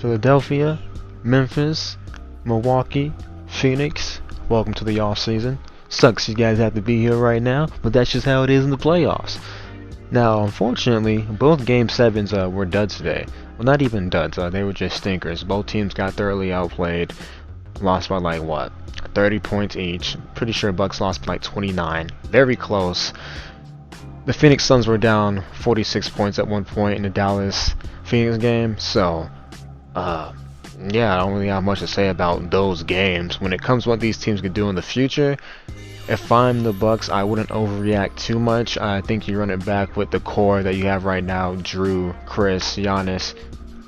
Philadelphia, Memphis, Milwaukee, Phoenix, welcome to the off season. Sucks you guys have to be here right now, but that's just how it is in the playoffs. Now, unfortunately, both Game 7s were duds today. Well, not even duds, they were just stinkers. Both teams got thoroughly outplayed, lost by like, what, 30 points each. Pretty sure Bucks lost by like 29. Very close. The Phoenix Suns were down 46 points at one point in the Dallas-Phoenix game, so, yeah, I don't really have much to say about those games. When it comes to what these teams can do in the future, if I'm the Bucks, I wouldn't overreact too much. I think you run it back with the core that you have right now: Drew, Chris, Giannis.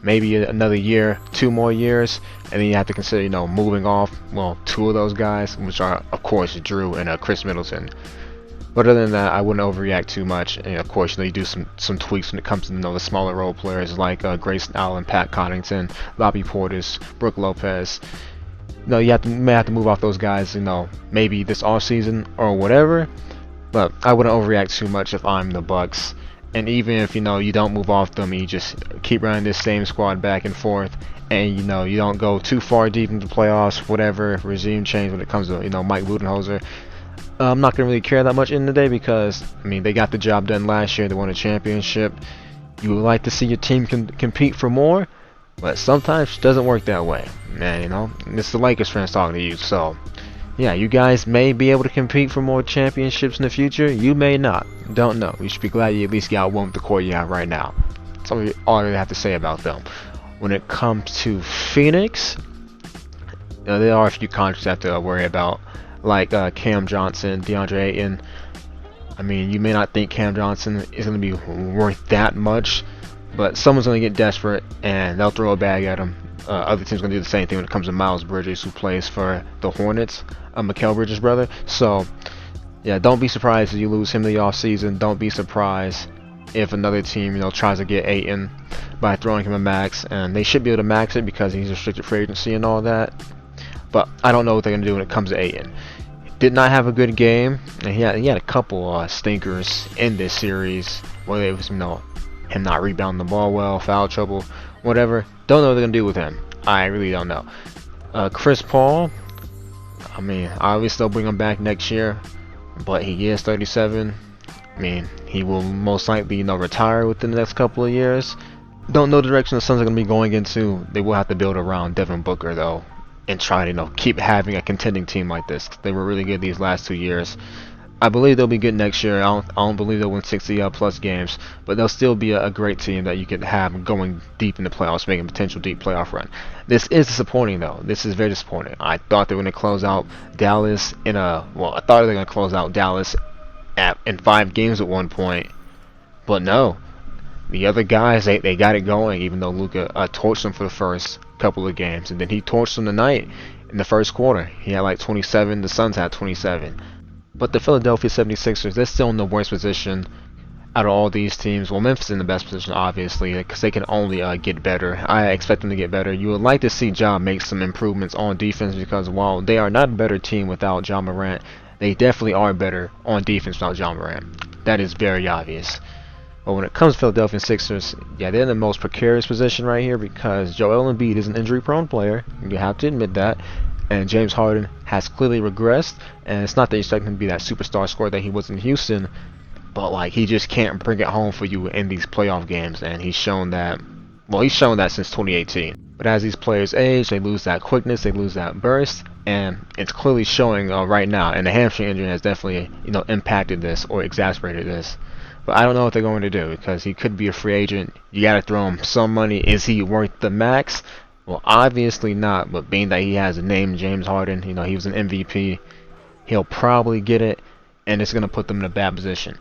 Maybe another year, 2 more years, and then you have to consider, moving off, well, 2 of those guys, which are, of course, Drew and Chris Middleton. But other than that, I wouldn't overreact too much. And of course, you do some tweaks when it comes to the smaller role players like Grayson Allen, Pat Connaughton, Bobby Portis, Brook Lopez. You may have to move off those guys, maybe this off season or whatever. But I wouldn't overreact too much if I'm the Bucks. And even if you don't move off them, you just keep running this same squad back and forth, and you don't go too far deep into the playoffs, whatever regime change when it comes to Mike Budenholzer. I'm not gonna really care that much in the day because they got the job done last year. They won a championship. You would like to see your team compete for more, but sometimes it doesn't work that way. Man, it's the Lakers fans talking to you. So yeah, you guys may be able to compete for more championships in the future. You may not. Don't know. You should be glad you at least got one with the core you have right now. That's all I really have to say about them. When it comes to Phoenix, there are a few contracts I have to worry about, like Cam Johnson, DeAndre Ayton. You may not think Cam Johnson is going to be worth that much, but someone's going to get desperate and they'll throw a bag at him. Other teams going to do the same thing when it comes to Miles Bridges, who plays for the Hornets, Mikal Bridges' brother. So yeah, don't be surprised if you lose him in the offseason. Don't be surprised if another team tries to get Ayton by throwing him a max, and they should be able to max it because he's restricted free agency and all that. But I don't know what they're going to do when it comes to Ayton. Did not have a good game, and he had a couple stinkers in this series, whether it was him not rebounding the ball well, foul trouble, whatever. Don't know what they're going to do with him. I really don't know. Chris Paul, obviously they'll bring him back next year, but he is 37. He will most likely retire within the next couple of years. Don't know the direction the Suns are going to be going into. They will have to build around Devin Booker though, and try to keep having a contending team like this. They were really good these last 2 years. I believe they'll be good next year. I don't believe they'll win 60 plus games, but they'll still be a great team that you could have going deep in the playoffs, making a potential deep playoff run. This is disappointing though. This is very disappointing. I thought they were going to close out Dallas in in 5 games at one point, but no. The other guys, they got it going, even though Luka torched them for the first couple of games, and then he torched them tonight in the first quarter. He had like 27. The Suns had 27. But the Philadelphia 76ers, they're still in the worst position out of all these teams. Well, Memphis is in the best position, obviously, because they can only get better. I expect them to get better. You would like to see Ja make some improvements on defense, because while they are not a better team without Ja Morant, they definitely are better on defense without Ja Morant. That is very obvious. But when it comes to Philadelphia Sixers, yeah, they're in the most precarious position right here because Joel Embiid is an injury-prone player. You have to admit that. And James Harden has clearly regressed. And it's not that you expect him to be that superstar scorer that he was in Houston, but he just can't bring it home for you in these playoff games. And he's shown that. Well, he's shown that since 2018. But as these players age, they lose that quickness, they lose that burst, and it's clearly showing right now. And the hamstring injury has definitely, impacted this or exacerbated this. But I don't know what they're going to do because he could be a free agent. You got to throw him some money. Is he worth the max? Well, obviously not. But being that he has a name, James Harden, he was an MVP, he'll probably get it, and it's going to put them in a bad position.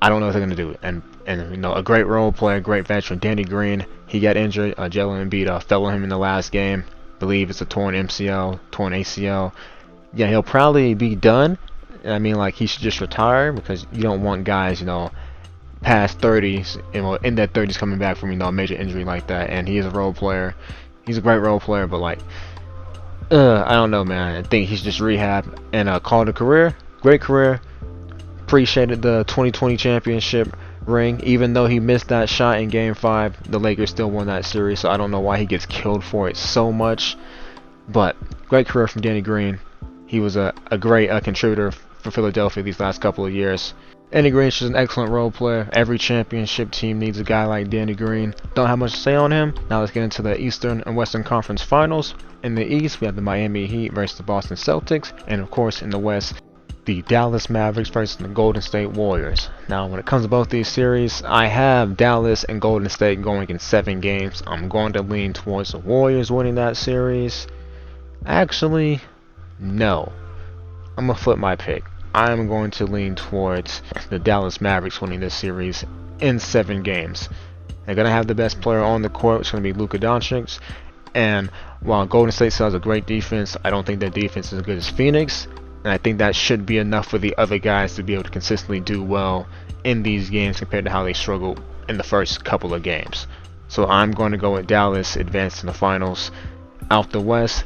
I don't know what they're going to do. And a great role player, great veteran, Danny Green, he got injured. Joel Embiid fell on him in the last game. Believe it's a torn MCL, torn ACL. Yeah, he'll probably be done. He should just retire because you don't want guys, past 30s, in their 30s coming back from a major injury like that. And he is a role player. He's a great role player, but I don't know, man. I think he's just rehab and called a career. Great career. Appreciated the 2020 championship ring. Even though he missed that shot in Game 5, the Lakers still won that series, so I don't know why he gets killed for it so much. But great career from Danny Green. He was a great contributor for Philadelphia these last couple of years. Danny Green's just an excellent role player. Every championship team needs a guy like Danny Green. Don't have much to say on him. Now let's get into the Eastern and Western Conference Finals. In the East, we have the Miami Heat versus the Boston Celtics. And of course, in the West, the Dallas Mavericks versus the Golden State Warriors. Now, when it comes to both these series, I have Dallas and Golden State going in 7 games. I'm going to lean towards the Warriors winning that series. Actually, no. I'm going to flip my pick. I'm going to lean towards the Dallas Mavericks winning this series in 7 games. They're going to have the best player on the court, which is going to be Luka Doncic. And while Golden State still has a great defense, I don't think their defense is as good as Phoenix. And I think that should be enough for the other guys to be able to consistently do well in these games compared to how they struggled in the first couple of games. So I'm going to go with Dallas advancing the finals. Out the West,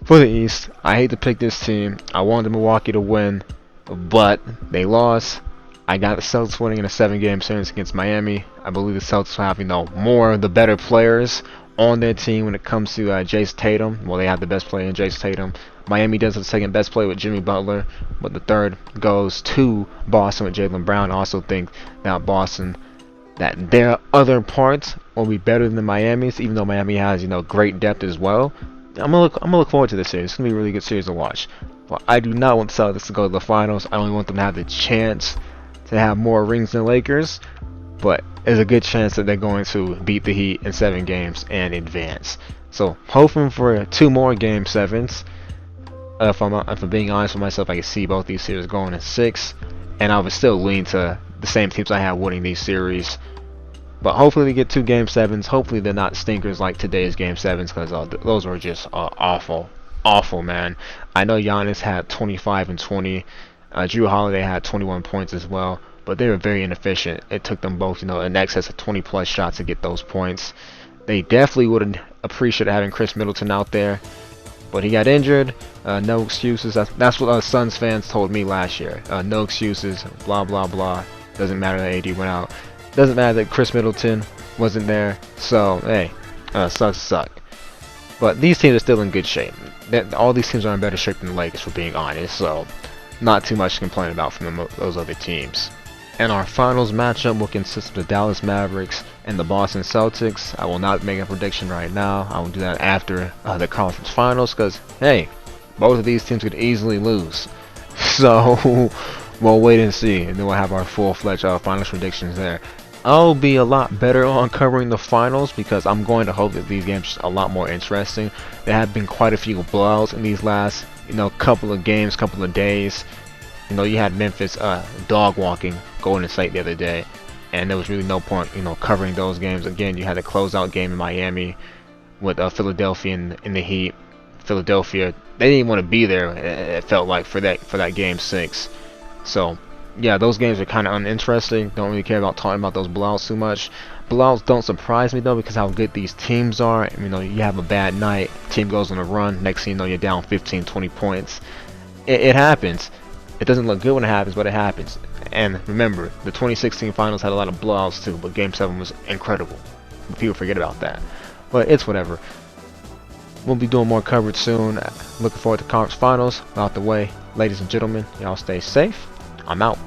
for the East, I hate to pick this team. I wanted Milwaukee to win, but they lost. I got the Celtics winning in a 7-game series against Miami. I believe the Celtics will have, more of the better players on their team when it comes to Jason Tatum. Well, they have the best player in Jason Tatum. Miami does have the second best player with Jimmy Butler, but the third goes to Boston with Jaylen Brown. I also think that Boston, that their other parts will be better than Miami's, even though Miami has, great depth as well. I'm gonna look forward to this series. It's gonna be a really good series to watch. But I do not want the Celtics to go to the finals. I only want them to have the chance to have more rings than the Lakers. But there's a good chance that they're going to beat the Heat in 7 games and advance. So hoping for 2 more Game 7s. If I'm being honest with myself, I can see both these series going in 6, and I would still lean to the same teams I have winning these series. But hopefully we get 2 Game 7s. Hopefully they're not stinkers like today's Game 7s, because those were just awful, man. I know Giannis had 25 and 20. Drew Holiday had 21 points as well, but they were very inefficient. It took them both, in excess of 20 plus shots to get those points. They definitely would have appreciated having Chris Middleton out there, but he got injured. No excuses. That's what Suns fans told me last year. No excuses. Blah blah blah. Doesn't matter that AD went out. Doesn't matter that Chris Middleton wasn't there. So hey, Suns suck. But these teams are still in good shape. All these teams are in better shape than the Lakers, for being honest. So not too much to complain about from those other teams. And our finals matchup will consist of the Dallas Mavericks and the Boston Celtics. I will not make a prediction right now. I will do that after the conference finals, because, hey, both of these teams could easily lose. So, we'll wait and see, and then we'll have our full-fledged finals predictions there. I'll be a lot better on covering the finals, because I'm going to hope that these games are a lot more interesting. There have been quite a few blowouts in these last, couple of games, couple of days. You had Memphis dog walking Golden State the other day, and there was really no point, covering those games. Again, you had a closeout game in Miami with Philadelphia in the Heat. Philadelphia, they didn't want to be there. It felt like for that game 6. So yeah, those games are kind of uninteresting. Don't really care about talking about those blowouts too much. Blowouts don't surprise me though, because how good these teams are. You have a bad night, team goes on a run, next thing you know you're down 15, 20 points. It happens. It doesn't look good when it happens, but it happens. And remember, the 2016 finals had a lot of blowouts too, but Game 7 was incredible. People forget about that. But it's whatever. We'll be doing more coverage soon. Looking forward to conference finals. Out the way. Ladies and gentlemen, y'all stay safe. I'm out.